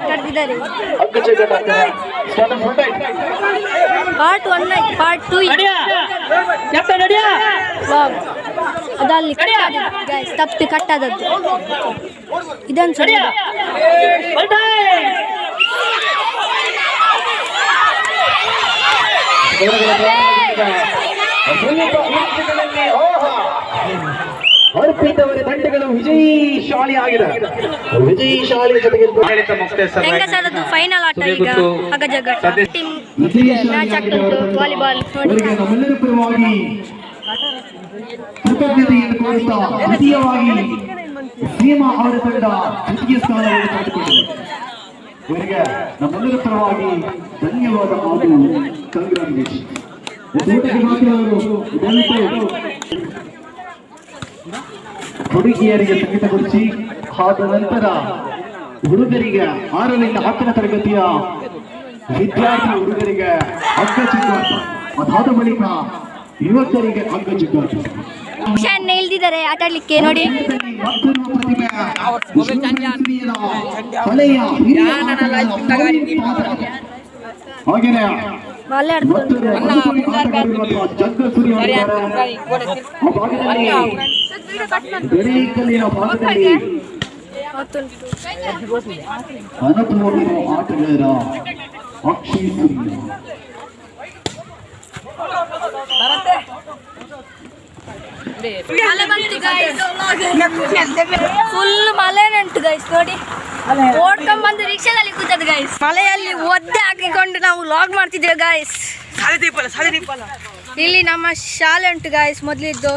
ಕರೆದಿದ್ದಾರೆ. Part 1 part 2 ಅದಲ್ಲಿ guys ತಪ್ಪಿ ಕಟ್ಟಾದದ್ದು ಇದನ್ನು ಸರಿ ಅರ್ಪಿತವರ ತಂಡಗಳು ವಿಜಯಶಾಲಿಯಾಗಿದೆ. ವಿಜಯಶಾಲಿ ಜೊತೆಗೆ ಹೆಂಗಸರದ್ದು ಫೈನಲ್ ಆಟ ಈಗ ಹಗಜಗ ಟೀಮ್ ಮ್ಯಾಚ್ ಆಗ್ತುಂಟು ವಾಲಿಬಾಲ್ ನೋಡಿ. ನಮ್ಮೆಲ್ಲರ ಪರವಾಗಿ ಕೃತಜ್ಞತೆಯನ್ನು ತೋರಿಸ್ತಾ ದ್ವಿತೀಯವಾಗಿ ಸೀಮಾ ಅವರ ತಂಡ ದ್ವಿತೀಯ ಸ್ಥಾನವನ್ನು ಪಡೆದುಕೊಂಡಿದೆ. ಇವರಿಗೆ ನಮ್ಮೆಲ್ಲರ ಪರವಾಗಿ ಧನ್ಯವಾದ ಹಾಗೂ ಕಂಗ್ರಾಚುಲೇಷನ್. ಹುಡುಗಿಯರಿಗೆ ಸಂಗೀತಗೊಳಿಸಿ ಆದ ನಂತರ ಹುಡುಗರಿಗೆ 6ರಿಂದ 10ನೇ ತರಗತಿಯ ವಿದ್ಯಾರ್ಥಿ ಹುಡುಗರಿಗೆ ಹಗ್ಗ ಚಿಕ್ಕಾಟ, ಅದಾದ ಬಳಿಕ ಯುವಕರಿಗೆ ಹಗ್ಗ ಚಿಕ್ಕಾಟ ಇಲ್ದಿದ್ದಾರೆ ಆಟ ಆಡ್ಲಿಕ್ಕೆ ನೋಡಿ. ಹಾಗೇನೆ ಅನುಭವಿ ಆಟಗಾರ ಅಕ್ಷಯ್ ಸೂರ್ಯ. ಫುಲ್ ಮಳೆ ಉಂಟು ಗೈಸ್ ನೋಡಿ. ಓಡ್ಕೊಂಡ್ ಬಂದು ರಿಕ್ಷಾದಲ್ಲಿ ಕೂತದ್ದು ಗೈಸ್. ಮಳೆಯಲ್ಲಿ ಒದ್ದೆ ಹಾಕಿಕೊಂಡು ನಾವು ಲಾಗ್ ಮಾಡ್ತಿದ್ದೇವೆ ಗೈಸ್. ಇಲ್ಲಿ ನಮ್ಮ ಶಾಲೆ ಉಂಟು ಗೈಸ್ ಮೊದಲಿದ್ದು.